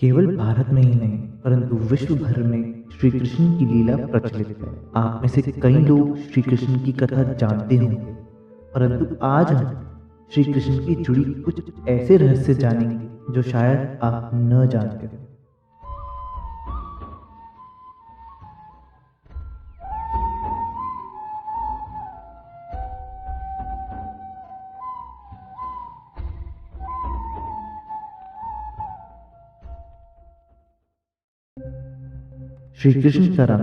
केवल भारत में ही नहीं परंतु विश्व भर में श्री कृष्ण की लीला प्रचलित है। आप में से कई लोग श्री कृष्ण की कथा जानते होंगे, परंतु आज हम श्री कृष्ण की जुड़ी कुछ ऐसे रहस्य जानेंगे जो शायद आप न जानते हो। श्री कृष्ण का रंग।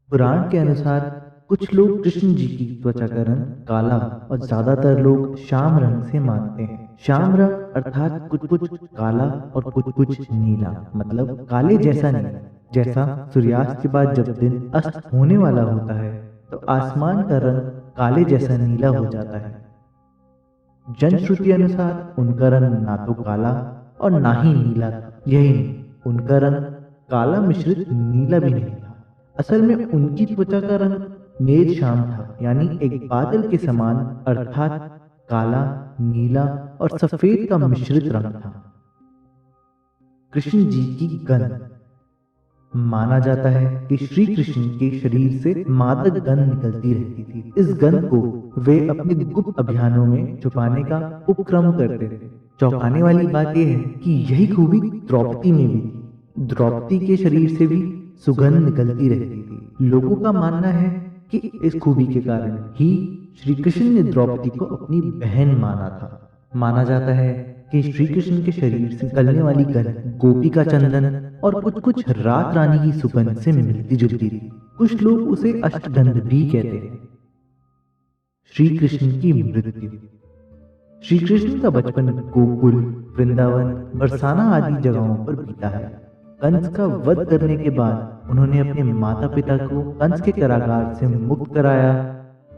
पुराण के अनुसार कुछ लोग कृष्ण जी की त्वचा का रंग काला और ज्यादातर लोग श्याम रंग से मानते हैं। श्याम रंग अर्थात कुछ कुछ काला और कुछ कुछ नीला, मतलब काले जैसा नहीं। जैसा सूर्यास्त के बाद जब दिन अस्त होने वाला होता है तो आसमान का रंग काले जैसा नीला हो जाता है। जनश्रुति अनुसार उनका रंग ना तो काला और ना ही नीला था। यही नहीं, उनका रंग काला मिश्रित नीला भी नहीं था। असल में उनकी त्वचा का रंग मेघ श्याम था, यानी एक बादल के समान, अर्थात काला, नीला और सफेद का मिश्रित रंग था। कृष्ण जी की गंध। माना जाता है कि श्री कृष्ण के शरीर से मादक गंध निकलती रहती थी। इस गंध को वे अपने गुप्त अभियानों में छुपाने का उपक्रम करते थे। चौंकाने वाली बात यह है कि यही खूबी द्रौपदी में भी थी। द्रौपदी के शरीर से भी सुगंध निकलती रहती थी। लोगों का मानना है कि इस खूबी के कारण ही श्री कृष्ण ने द्रौपदी को अपनी बहन माना था। माना जाता है कि श्री कृष्ण के शरीर से निकलने वाली गंध गोपी का चंदन और कुछ कुछ रात रानी की सुगंध से मिलती जुलती थी। कुछ लोग उसे अष्टगंध भी कहते हैं। श्री कृष्ण की मृत्यु। श्री कृष्ण का बचपन गोकुल, वृंदावन, बरसाना आदि जगहों पर बीता है। कंस का वध करने के बाद उन्होंने अपने माता पिता को कंस के कारागार से मुक्त कराया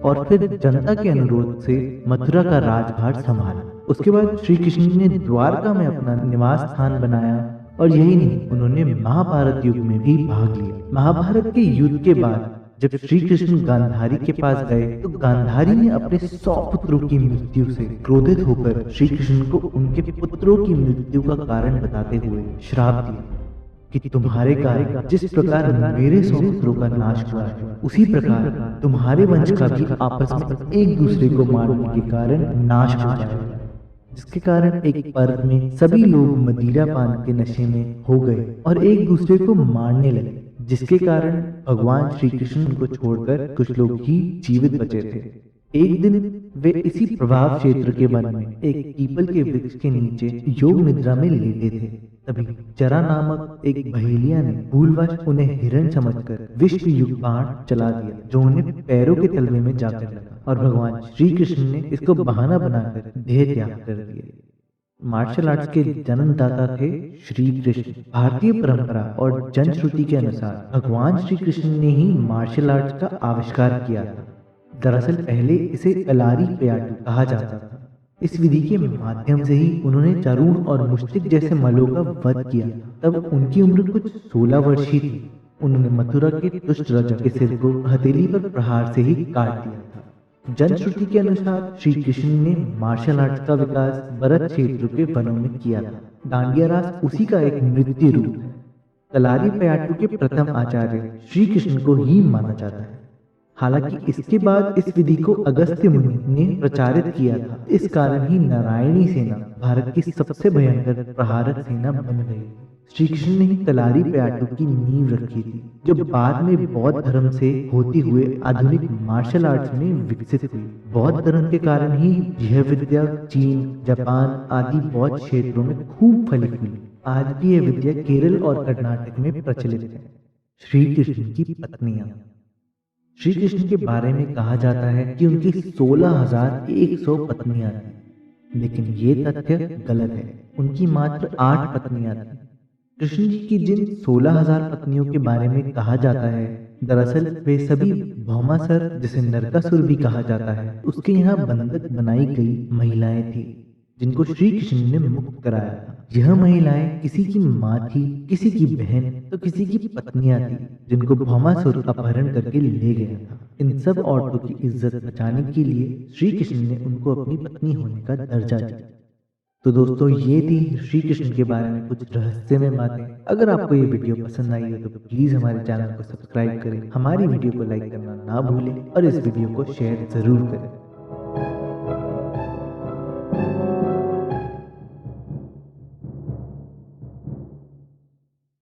और फिर जनता के अनुरोध से मथुरा का राजभार संभाला। उसके बाद श्री कृष्ण ने द्वारका में अपना निवास स्थान बनाया और यही नहीं, उन्होंने महाभारत युद्ध में भी भाग लिया। महाभारत के युद्ध के बाद जब श्री कृष्ण गांधारी के पास गए तो गांधारी ने अपने 100 पुत्रों की मृत्यु से क्रोधित होकर श्री कृष्ण को उनके पुत्रों की मृत्यु का कारण बताते हुए श्राप दिया कि तुम्हारे कारण जिस प्रकार मेरे 100 पुत्रों का नाश हुआ है, उसी प्रकार तुम्हारे वंश का भी आपस में एक दूसरे को मारने के कारण नाश हो जाएगा। जिसके कारण एक पर्व में सभी लोग मदिरा पान के नशे में हो गए और एक दूसरे को मारने लगे, जिसके कारण भगवान श्री कृष्ण को छोड़कर कुछ लोग ही जीवित बचे थे। एक दिन वे इसी प्रभाव क्षेत्र के वन में एक पीपल के वृक्ष के नीचे योग निद्रा में लेटे थे। तभी जरा नामक एक बहेलिया ने भूलवश उन्हें हिरण समझकर विष युक्त बाण चला दिया, जो उन्हें पैरों के तलवे में जाकर लगा और भगवान श्री कृष्ण ने इसको बहाना बनाकर देह त्याग कर दिया। मार्शल आर्ट्स के जन्मदाता थे श्री कृष्ण। भारतीय परंपरा और जनश्रुति के अनुसार भगवान श्री कृष्ण ने ही मार्शल आर्ट्स का आविष्कार किया था। दरअसल पहले इसे कलारी पयाटू कहा जाता था। इस विधि के माध्यम से ही उन्होंने चारूण और मुष्टिक जैसे मल्लों का वध किया। तब उनकी उम्र कुछ 16 वर्ष ही थी। उन्होंने मथुरा के दुष्ट राजा के सिर को हथेली पर प्रहार से ही काट दिया था। जनश्रुति के अनुसार श्री कृष्ण ने मार्शल आर्ट्स का विकास भरत क्षेत्र के वनों में किया था। डांडिया रास उसी का एक नृत्य रूप है। कलारी पयाटू के प्रथम आचार्य श्री कृष्ण को ही माना जाता है। हालांकि इसके बाद इस विधि को अगस्त्य मुनि ने प्रचारित किया था। इस कारण ही नारायणी सेना भारत की सबसे भयंकर प्रहारक सेना बन गई। श्री कृष्ण ने ही कलारी पयाटू की नींव रखी थी, जो बाद में बौद्ध धर्म से होती हुए आधुनिक मार्शल आर्ट्स में विकसित हुई। बौद्ध धर्म के कारण ही यह विद्या चीन, जापान आदि बौद्ध क्षेत्रों में खूब फली हुई। आज भी यह विद्या केरल और कर्नाटक में प्रचलित है। श्री कृष्ण की पत्नियां। श्री कृष्ण के बारे में कहा जाता है कि उनकी 16,100 पत्नियां थीं, लेकिन ये तथ्य गलत है। उनकी मात्र 8 पत्नियां थीं। कृष्ण जी की जिन 16,000 पत्नियों के बारे में कहा जाता है, दरअसल वे सभी भौमासुर, जिसे नरकासुर भी कहा जाता है, उसके यहाँ बंधक बनाई गई महिलाएं थी, जिनको श्री कृष्ण ने मुक्त कराया था। यह महिलाएं किसी की माँ थी, किसी की बहन तो किसी की पत्नियां थी, जिनको भौमासुर अपहरण करके ले गया था। इन सब औरतों की इज्जत बचाने के लिए श्री कृष्ण ने उनको अपनी पत्नी होने का दर्जा दिया। तो दोस्तों ये थी श्री कृष्ण के बारे में कुछ रहस्यमय बातें। अगर आपको ये वीडियो पसंद आई हो तो प्लीज हमारे चैनल को सब्सक्राइब करें, हमारी वीडियो को लाइक करना ना भूलें और इस वीडियो को शेयर जरूर करें।